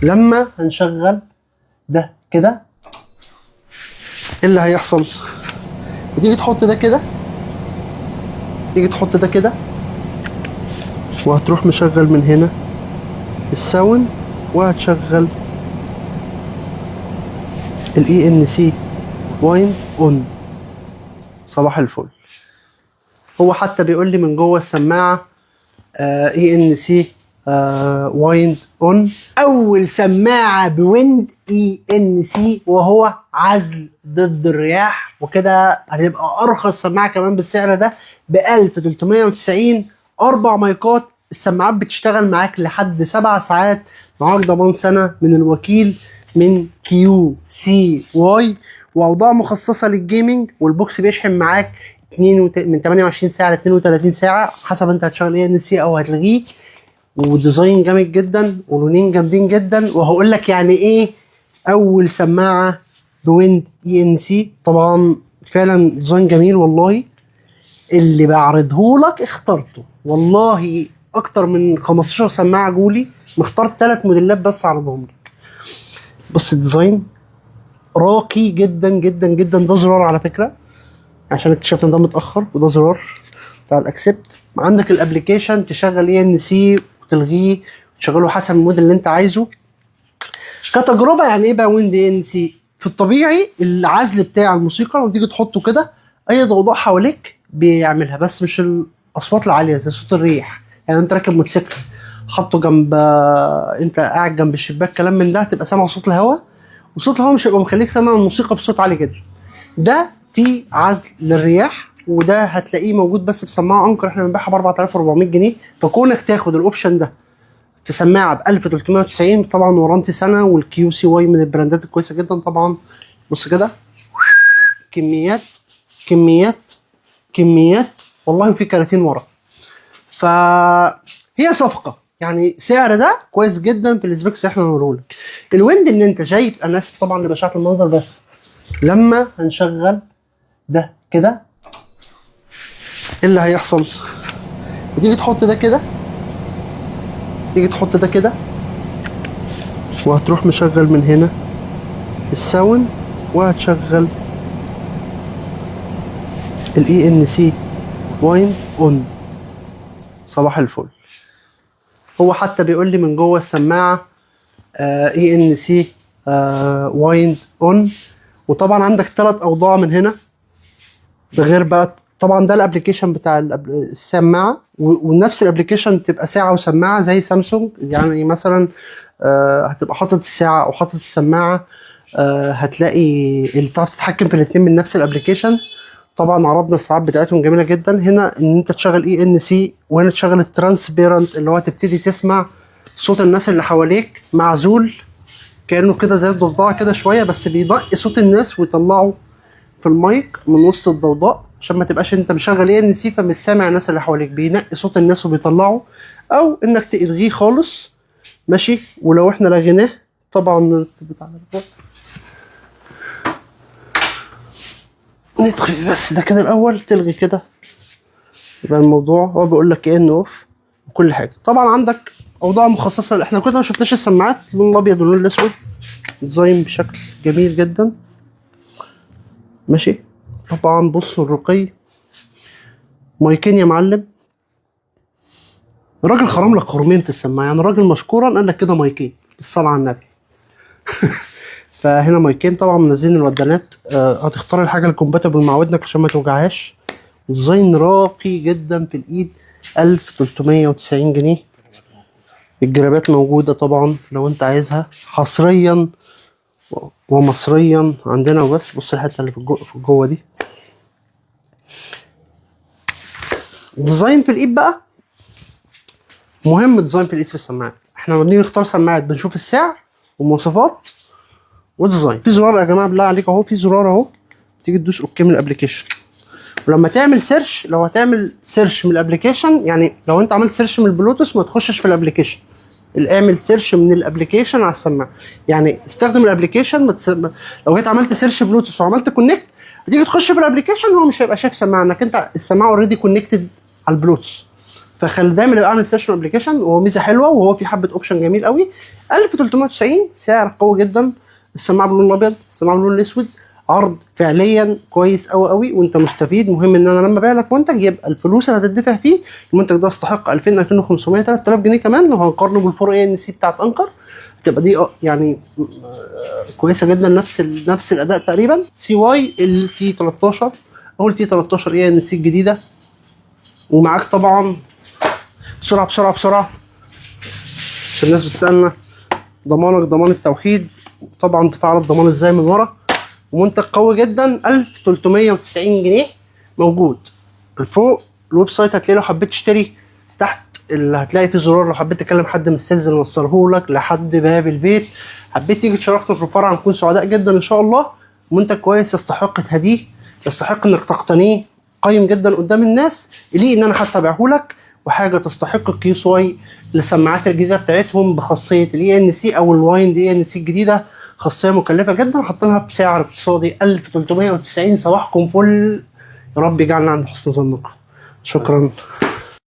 لما هنشغل ده كده ايه اللي هيحصل؟ تيجي تحط ده كده، تيجي تحط ده كده، وهتروح مشغل من هنا الساوند، وهتشغل الاي ان سي وايند اون. صباح الفل. هو حتى بيقول لي من جوه السماعه اي ان سي وايند اون، اول سماعه بويند اي ان سي، وهو عزل ضد الرياح. وكده هتبقى ارخص سماعه كمان بالسعر ده ب 1390. 4 مايكات، السماعات بتشتغل معاك لحد 7 ساعات، معاك ضمان سنه من الوكيل من كيو سي واي، واوضاع مخصصه للجيمنج. والبوكس بيشحن معاك من 28 ساعه ل 32 ساعه حسب انت هتشغل اي ان سي او هتلغيه. وديزاين جامد جدا ولونين جامدين جدا. وهقول لك يعني ايه اول سماعه بويند اي ان سي. طبعا فعلا ديزاين جميل والله. اللي بعرضه لك اخترته والله اكتر من 15 سماعه جولي، مختار 3 موديلات بس عرضهم لك. بص الديزاين راقي جدا جدا جدا. ده زرار على فكره عشان اكتشفت ان ده متاخر، وده زرار بتاع الاكسبت. عندك الابلكيشن تشغل اي ان سي وتلغيه وتشغله حسب الموديل اللي انت عايزه. كتجربه يعني ايه بقى ويند اي ان سي؟ في الطبيعي العزل بتاع الموسيقى لما تيجي تحطه كده اي ضوضاء حواليك بيعملها، بس مش الاصوات العاليه زي صوت الريح. يعني انت راكب موتوسيكل حاطه جنب، انت قاعد جنب الشباك كلام من ده، هتبقى سامع صوت الهواء، وصوت الهواء مش هيبقى مخليك سامع الموسيقى بصوت عالي جدا. ده في عزل للرياح، وده هتلاقيه موجود بس في سماعه انكر احنا بنبيعها ب 4400 جنيه. فكونك تاخد الاوبشن ده في سماعه ب 1390، طبعا ورانتي سنه، والكيو سي واي من البراندات الكويسه جدا طبعا. بص كده كميات كميات كميات والله، في كراتين ورا. فهي صفقه يعني، سعر ده كويس جدا في السبيكس احنا هنوريهولك. الويند ان انت شايف، انا اسف طبعا لبشاعه المنظر، بس لما هنشغل ده كده ايه اللي هيحصل؟ تيجي تحط ده كده، تيجي تحط ده كده، وهتروح مشغل من هنا الساوند، وهتشغل الاي ان سي وايند اون. صباح الفل. هو حتى بيقول لي من جوه السماعه اي ان سي وايند اون. وطبعا عندك 3 اوضاع من هنا، ده غير بقى طبعا ده الابلكيشن بتاع السماعه. ونفس الابلكيشن تبقى ساعه وسماعه زي سامسونج. يعني مثلا هتبقى حاطط الساعه او حاطط السماعه، هتلاقي اللي تعرف تتحكم في الاثنين من نفس الابلكيشن. طبعا عرضنا الساعات بتاعتهم جميله جدا. هنا ان انت تشغل اي ان سي، وهنا تشغل الترانسبيرنت اللي هو تبتدي تسمع صوت الناس اللي حواليك معزول، كانه كده زي الضفدعه كده شويه، بس بينقي صوت الناس ويطلعه في المايك من وسط الضوضاء، عشان ما تبقاش انت مشغل اي ان سي فمش سامع الناس اللي حواليك. بينقي صوت الناس وبيطلعه، او انك تلغيه خالص ماشي. ولو احنا لغيناه طبعا نطفي بس ده كده الاول، تلغي كده يبقى الموضوع هو بيقول لك ان اوف وكل حاجه. طبعا عندك اوضاع مخصصه، احنا كده ما شفناش السماعات، اللون الابيض واللون الاسود، ديزاين بشكل جميل جدا ماشي. طبعا بصوا الرقي، مايكين يا معلم. الراجل خرم لك خرمين في السماعه، يعني الراجل مشكورا قال لك كده مايكين بالصلاه على النبي. فهنا مايكين طبعا منزلين الودانات. هتختار الحاجه الكومباتبل مع ودنك عشان ما توجعهاش. ديزاين راقي جدا في الايد، 1390 جنيه. الجرابات موجوده طبعا لو انت عايزها حصريا ومصريا عندنا وبس. بص الحته اللي في جوه دي، ديزاين في الايد بقى مهم. ديزاين في الايد في السماعات، احنا لما بنيجي نختار سماعات بنشوف السعر ومواصفات وديزاين. في زرار يا جماعه بالله عليك اهو، في زرار اهو، تيجي تدوس اوكي من الابلكيشن. ولما تعمل سيرش، لو هتعمل سيرش من الابلكيشن، يعني لو انت عملت سيرش من البلوتوث ما تخشش في الابلكيشن، اعمل سيرش من الابلكيشن على السماعه. يعني استخدم الابلكيشن لو جيت عملت سيرش بلوتوث وعملت كونكت، هتيجي تخش في الابلكيشن هو مش هيبقى شايف سماعه، انك انت السماعه اوريدي كونكتد على البلوتوث. فخلي دايما يبقى اعمل سيرش ابلكيشن، وهو ميزه حلوه، وهو في حبه اوبشن جميل قوي. 1390 سعر قوي جدا، السماعه باللون الابيض، السماعه باللون الاسود، عرض فعليا كويس قوي قوي وانت مستفيد. مهم ان انا لما ابيع لك منتج يبقى الفلوس اللي هتدفع فيه المنتج ده يستحق 2000 2500 3000 جنيه كمان. لو هنقارنه بالفور اي ان سي بتاعت انكر تبقى دي يعني كويسه جدا، نفس الاداء تقريبا. سي واي التي 13 او التي 13 اي ان سي الجديده، ومعاك طبعا بسرعه بسرعه بسرعه عشان الناس بتسالنا ضمانك ضمان التوحيد، طبعا تفعل الضمان ازاي من ورا. ومنتج قوي جدا 1390 جنيه موجود فوق الويب سايت. هتلاقي لو حبيت تشتري تحت اللي هتلاقي فيه زرار، لو حبيت تكلم حد من السيلز اللي نوصله لك لحد باب البيت، حبيت تيجي تشاركنا في الفرع هنكون سعداء جدا ان شاء الله. منتج كويس يستحق تهديه، يستحق انك تقتنيه، قيم جدا قدام الناس، ليه ان انا حتى ابيعه لك. وحاجه تستحق الكيو اس واي للسماعات الجديده بتاعتهم بخاصيه الاي ان سي او الوايند اي ان سي الجديده، خاصيه مكلفه جدا حاطينها بسعر اقتصادي 1390. صباحكم فل، يا رب يجعلنا عند حسن ظنكم. شكرا.